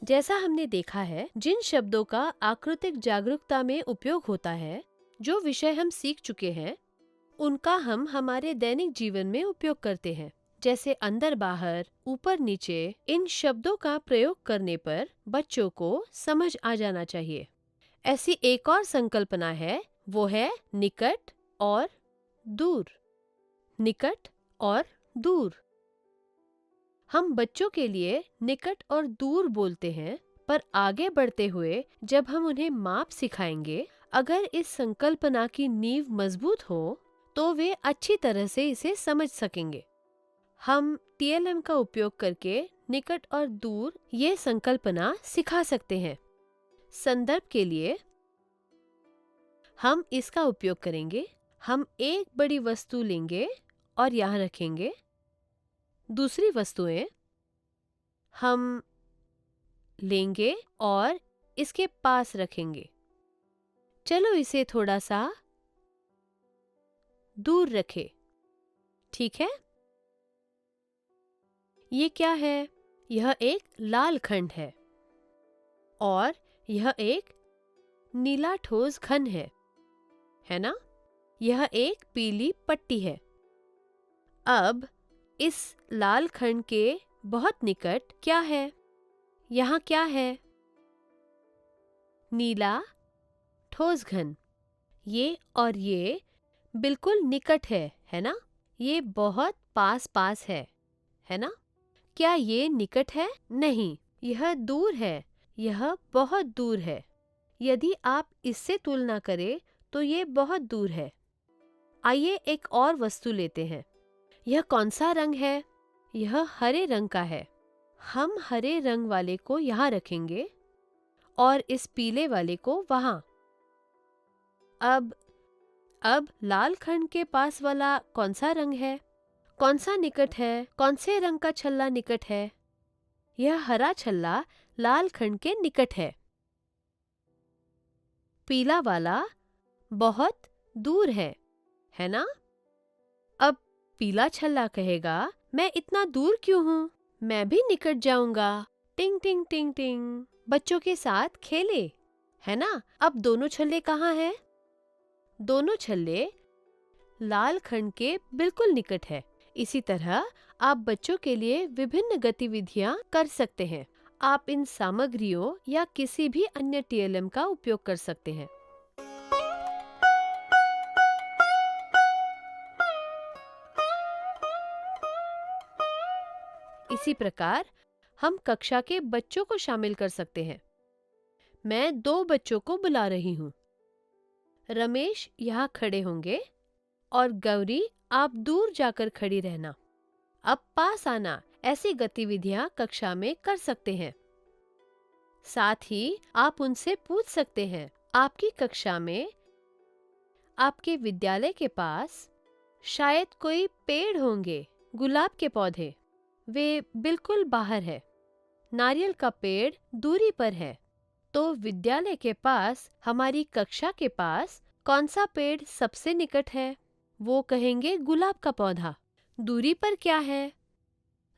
जैसा हमने देखा है, जिन शब्दों का आकृतिक जागरूकता में उपयोग होता है, जो विषय हम सीख चुके हैं, उनका हम हमारे दैनिक जीवन में उपयोग करते हैं। जैसे अंदर बाहर, ऊपर नीचे, इन शब्दों का प्रयोग करने पर बच्चों को समझ आ जाना चाहिए। ऐसी एक और संकल्पना है, वो है निकट और दूर। निकट और दूर। हम बच्चों के लिए निकट और दूर बोलते हैं, पर आगे बढ़ते हुए जब हम उन्हें माप सिखाएंगे, अगर इस संकल्पना की नींव मजबूत हो, तो वे अच्छी तरह से इसे समझ सकेंगे। हम टीएलएम का उपयोग करके निकट और दूर ये संकल्पना सिखा सकते हैं। संदर्भ के लिए हम इसका उपयोग करेंगे। हम एक बड़ी वस्तु लेंगे और यहाँ रखेंगे। दूसरी वस्तुएं हम लेंगे और इसके पास रखेंगे। चलो इसे थोड़ा सा दूर रखें। ठीक है? ये क्या है? यह एक लाल खंड है और यह एक नीला ठोस घन है ना? यह एक पीली पट्टी है। अब इस लाल खंड के बहुत निकट क्या है? यहाँ क्या है? नीला ठोस घन। ये और ये बिल्कुल निकट है ना? ये बहुत पास पास है ना? क्या ये निकट है? नहीं, यह दूर है। यह बहुत दूर है। यदि आप इससे तुलना करें तो ये बहुत दूर है। आइए एक और वस्तु लेते हैं। यह कौन सा रंग है? यह हरे रंग का है। हम हरे रंग वाले को यहाँ रखेंगे और इस पीले वाले को वहाँ। अब लाल खंड के पास वाला कौन सा रंग है? कौन सा निकट है? कौन से रंग का छल्ला निकट है? यह हरा छल्ला लाल खंड के निकट है। पीला वाला बहुत दूर है ना? अब पीला छल्ला कहेगा, मैं इतना दूर क्यों हूँ? मैं भी निकट जाऊंगा। टिंग टिंग टिंग टिंग। बच्चों के साथ खेले, है ना? अब दोनों छल्ले कहाँ हैं? दोनों छल्ले लाल खंड के बिल्कुल निकट है। इसी तरह आप बच्चों के लिए विभिन्न गतिविधियां कर सकते हैं। आप इन सामग्रियों या किसी भी अन्य टीएलएम का उपयोग कर सकते हैं। इसी प्रकार हम कक्षा के बच्चों को शामिल कर सकते हैं। मैं 2 बच्चों को बुला रही हूँ। रमेश यहाँ खड़े होंगे और गौरी आप दूर जाकर खड़ी रहना। अब पास आना। ऐसी गतिविधियां कक्षा में कर सकते हैं। साथ ही आप उनसे पूछ सकते हैं, आपकी कक्षा में, आपके विद्यालय के पास शायद कोई पेड़ होंगे। गुलाब के पौधे, वे बिल्कुल बाहर है। नारियल का पेड़ दूरी पर है। तो विद्यालय के पास, हमारी कक्षा के पास कौन सा पेड़ सबसे निकट है? वो कहेंगे गुलाब का पौधा। दूरी पर क्या है?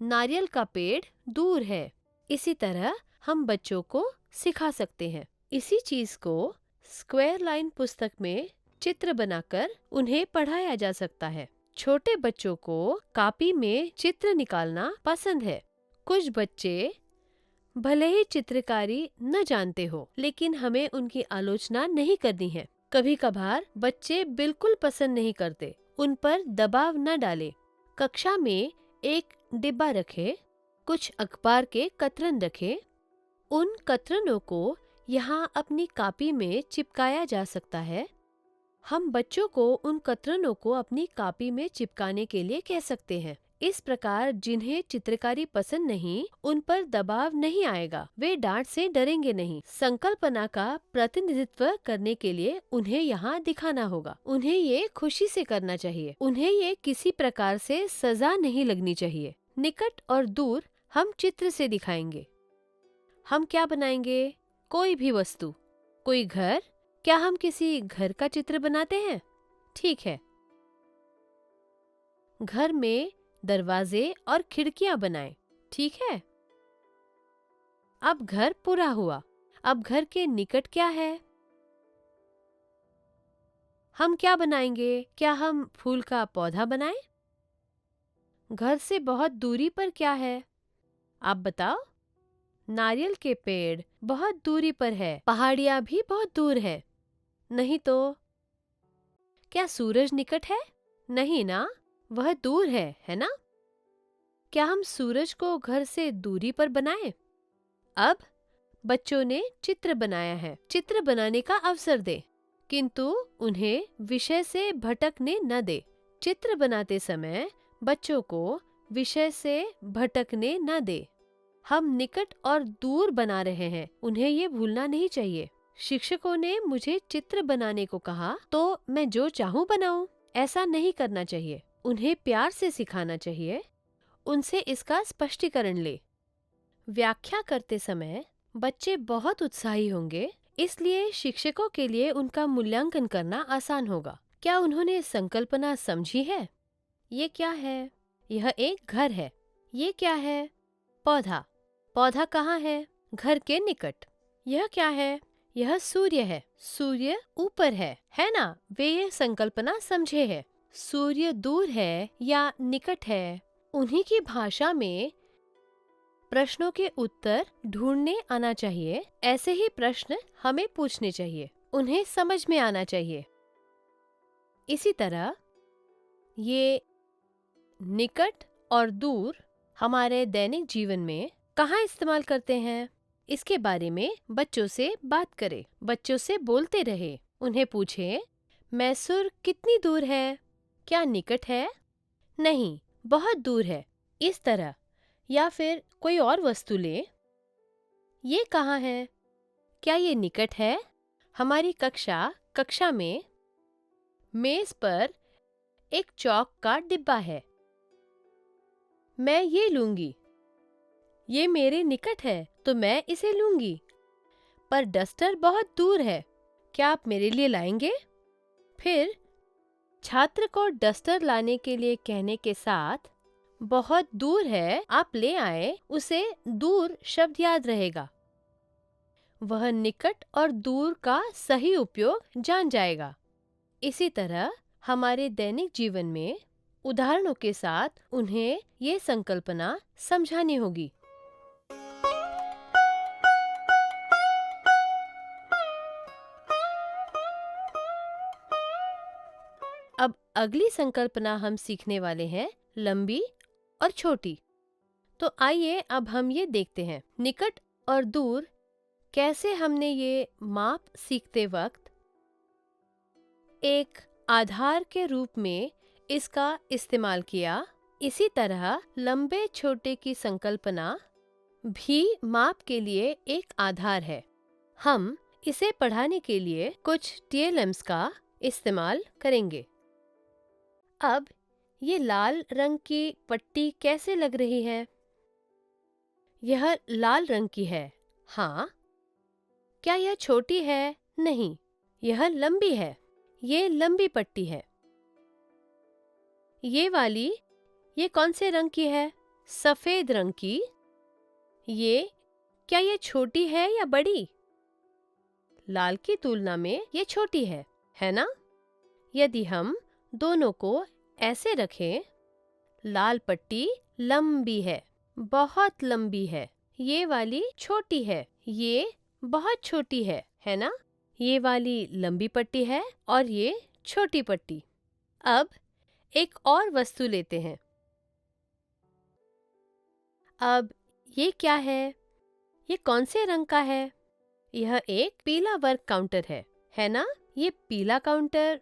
नारियल का पेड़ दूर है। इसी तरह हम बच्चों को सिखा सकते हैं। इसी चीज को स्क्वायर लाइन पुस्तक में चित्र बनाकर उन्हें पढ़ाया जा सकता है। छोटे बच्चों को कॉपी में चित्र निकालना पसंद है। कुछ बच्चे भले ही चित्रकारी न जानते हो, लेकिन हमें उनकी आलोचना नहीं करनी है। कभी कभार बच्चे बिल्कुल पसंद नहीं करते, उन पर दबाव न डालें। कक्षा में एक डिब्बा रखें, कुछ अखबार के कतरन रखें। उन कतरनों को यहाँ अपनी कॉपी में चिपकाया जा सकता है। हम बच्चों को उन कतरनों को अपनी कॉपी में चिपकाने के लिए कह सकते हैं। इस प्रकार जिन्हें चित्रकारी पसंद नहीं, उन पर दबाव नहीं आएगा। वे डांट से डरेंगे नहीं। संकल्पना का प्रतिनिधित्व करने के लिए उन्हें यहाँ दिखाना होगा। उन्हें ये खुशी से करना चाहिए। उन्हें ये किसी प्रकार से सजा नहीं लगनी चाहिए। निकट और दूर हम चित्र से दिखाएंगे। हम क्या बनाएंगे? कोई भी वस्तु। कोई घर। क्या हम किसी घर का चित्र बनाते हैं? ठीक है। घर में दरवाजे और खिड़कियां बनाएं। ठीक है। अब घर पूरा हुआ। अब घर के निकट क्या है? हम क्या बनाएंगे? क्या हम फूल का पौधा बनाएं? घर से बहुत दूरी पर क्या है? आप बताओ। नारियल के पेड़ बहुत दूरी पर है। पहाड़ियाँ भी बहुत दूर है। नहीं तो? क्या सूरज निकट है? नहीं ना, वह दूर है ना? क्या हम सूरज को घर से दूरी पर बनाएं? अब बच्चों ने चित्र बनाया है। चित्र बनाने का अवसर दे, किंतु उन्हें विषय से भटकने न दे। चित्र बनाते समय बच्चों को विषय से भटकने न दे। हम निकट और दूर बना रहे हैं, उन्हें ये भूलना नहीं चाहिए। शिक्षकों ने मुझे चित्र बनाने को कहा तो मैं जो चाहूं बनाऊं, ऐसा नहीं करना चाहिए। उन्हें प्यार से सिखाना चाहिए। उनसे इसका स्पष्टीकरण ले। व्याख्या करते समय बच्चे बहुत उत्साही होंगे, इसलिए शिक्षकों के लिए उनका मूल्यांकन करना आसान होगा। क्या उन्होंने संकल्पना समझी है? ये क्या है? यह एक घर है। ये क्या है? पौधा। पौधा कहाँ है? घर के निकट। यह क्या है? यह सूर्य है। सूर्य ऊपर है ना? वे ये संकल्पना समझे है। सूर्य दूर है या निकट है? उन्हीं की भाषा में प्रश्नों के उत्तर ढूंढने आना चाहिए। ऐसे ही प्रश्न हमें पूछने चाहिए, उन्हें समझ में आना चाहिए। इसी तरह ये निकट और दूर हमारे दैनिक जीवन में कहाँ इस्तेमाल करते हैं, इसके बारे में बच्चों से बात करें। बच्चों से बोलते रहे। उन्हें पूछें, मैसूर कितनी दूर है? क्या निकट है? नहीं, बहुत दूर है। इस तरह। या फिर कोई और वस्तु ले। ये कहाँ है? क्या ये निकट है? हमारी कक्षा में मेज पर एक चौक का डिब्बा है। मैं ये लूंगी। ये मेरे निकट है तो मैं इसे लूंगी। पर डस्टर बहुत दूर है, क्या आप मेरे लिए लाएंगे? फिर छात्र को डस्टर लाने के लिए कहने के साथ बहुत दूर है, आप ले आए, उसे दूर शब्द याद रहेगा। वह निकट और दूर का सही उपयोग जान जाएगा। इसी तरह हमारे दैनिक जीवन में उदाहरणों के साथ उन्हें ये संकल्पना समझानी होगी। अब अगली संकल्पना हम सीखने वाले हैं लंबी और छोटी। तो आइए अब हम ये देखते हैं निकट और दूर कैसे हमने ये माप सीखते वक्त एक आधार के रूप में इसका इस्तेमाल किया। इसी तरह लंबे छोटे की संकल्पना भी माप के लिए एक आधार है। हम इसे पढ़ाने के लिए कुछ TLMs का इस्तेमाल करेंगे। अब ये लाल रंग की पट्टी कैसे लग रही है? यह लाल रंग की है। हाँ। क्या यह छोटी है? नहीं, यह लंबी है। ये लंबी पट्टी है। ये वाली, ये कौन से रंग की है? सफेद रंग की। क्या ये छोटी है या बड़ी? लाल की तुलना में ये छोटी है ना? यदि हम दोनों को ऐसे रखें, लाल पट्टी लंबी है, बहुत लंबी है। ये वाली छोटी है, ये बहुत छोटी है ना? ये वाली लंबी पट्टी है और ये छोटी पट्टी। अब एक और वस्तु लेते हैं। अब ये क्या है? ये कौन से रंग का है? यह एक पीला वर्क काउंटर है ना? ये पीला काउंटर,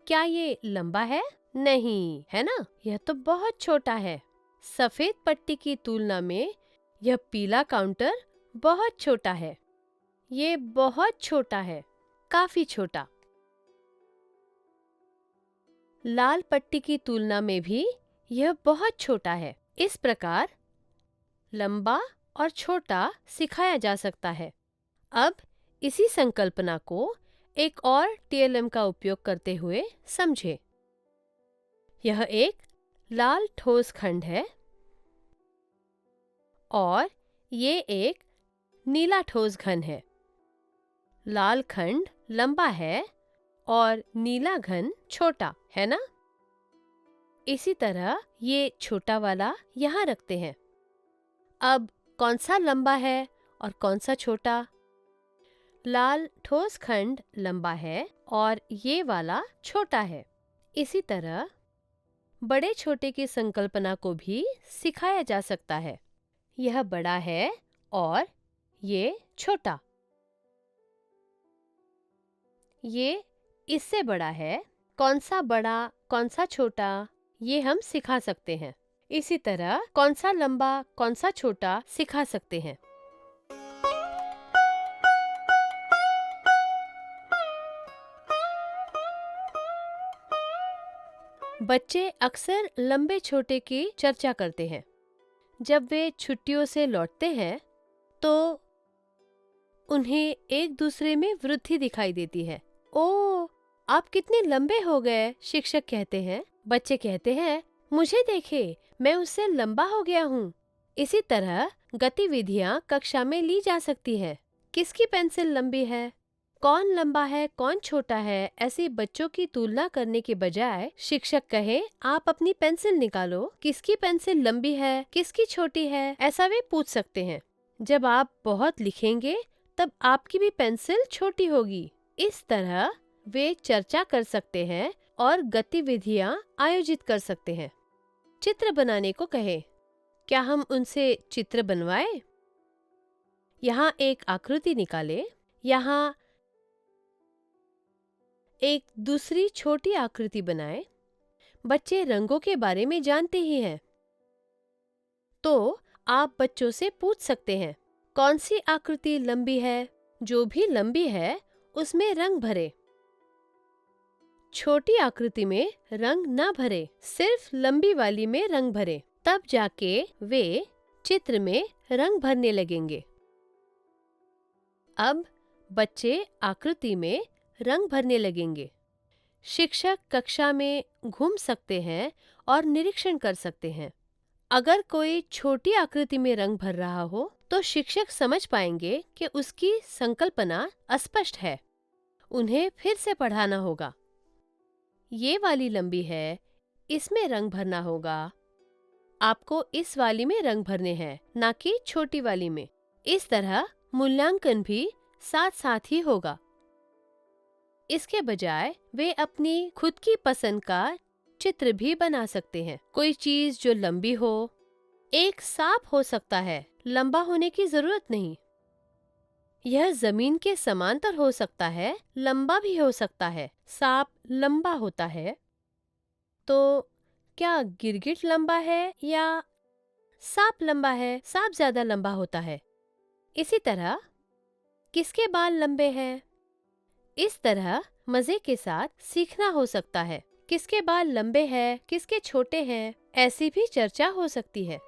क्या ये लंबा है? नहीं, है ना? यह तो बहुत छोटा है। सफेद पट्टी की तुलना में यह पीला काउंटर बहुत छोटा है। ये बहुत छोटा है, काफी छोटा। लाल पट्टी की तुलना में भी यह बहुत छोटा है। इस प्रकार लंबा और छोटा सिखाया जा सकता है। अब इसी संकल्पना को एक और TLM का उपयोग करते हुए समझे। यह एक लाल ठोस खंड है और ये एक नीला ठोस घन है, लाल खंड लंबा है और नीला घन छोटा है ना। इसी तरह ये छोटा वाला यहाँ रखते हैं। अब कौन सा लंबा है और कौन सा छोटा? लाल ठोस खंड लंबा है और ये वाला छोटा है। इसी तरह बड़े छोटे की संकल्पना को भी सिखाया जा सकता है। यह बड़ा है और ये छोटा। ये इससे बड़ा है। कौन सा बड़ा, कौन सा छोटा, ये हम सिखा सकते हैं। इसी तरह कौन सा लंबा, कौन सा छोटा सिखा सकते हैं। बच्चे अक्सर लंबे छोटे की चर्चा करते हैं। जब वे छुट्टियों से लौटते हैं तो उन्हें एक दूसरे में वृद्धि दिखाई देती है। ओह, आप कितने लंबे हो गए, शिक्षक कहते हैं। बच्चे कहते हैं, मुझे देखे, मैं उससे लंबा हो गया हूँ। इसी तरह गतिविधियाँ कक्षा में ली जा सकती है। किसकी पेंसिल लंबी है, कौन लंबा है, कौन छोटा है, ऐसी बच्चों की तुलना करने के बजाय शिक्षक कहे, आप अपनी पेंसिल निकालो, किसकी पेंसिल लंबी है, किसकी छोटी है, ऐसा वे पूछ सकते हैं। जब आप बहुत लिखेंगे तब आपकी भी पेंसिल छोटी होगी। इस तरह वे चर्चा कर सकते हैं और गतिविधियाँ आयोजित कर सकते हैं। चित्र बनाने को कहे, क्या हम उनसे चित्र बनवाएं? यहाँ एक आकृति निकाले। यहाँ एक दूसरी छोटी आकृति बनाएं। बच्चे रंगों के बारे में जानते ही हैं, तो आप बच्चों से पूछ सकते हैं, कौन सी आकृति लंबी है? जो भी लंबी है उसमें रंग भरे। छोटी आकृति में रंग ना भरे, सिर्फ लंबी वाली में रंग भरे। तब जाके वे चित्र में रंग भरने लगेंगे। अब बच्चे आकृति में रंग भरने लगेंगे। शिक्षक कक्षा में घूम सकते हैं और निरीक्षण कर सकते हैं। अगर कोई छोटी आकृति में रंग भर रहा हो तो शिक्षक समझ पाएंगे कि उसकी संकल्पना अस्पष्ट है। उन्हें फिर से पढ़ाना होगा। ये वाली लंबी है, इसमें रंग भरना होगा। आपको इस वाली में रंग भरने हैं, ना कि छोटी वाली में। इस तरह मूल्यांकन भी साथ साथ ही होगा। इसके बजाय वे अपनी खुद की पसंद का चित्र भी बना सकते हैं। कोई चीज जो लंबी हो, एक सांप हो सकता है, लंबा होने की जरूरत नहीं। यह जमीन के समांतर हो सकता है, लंबा भी हो सकता है। सांप लंबा होता है, तो क्या गिरगिट लंबा है या सांप लंबा है? सांप ज्यादा लंबा होता है। इसी तरह किसके बाल लंबे हैं? इस तरह मजे के साथ सीखना हो सकता है। किसके बाल लंबे हैं, किसके छोटे हैं, ऐसी भी चर्चा हो सकती है।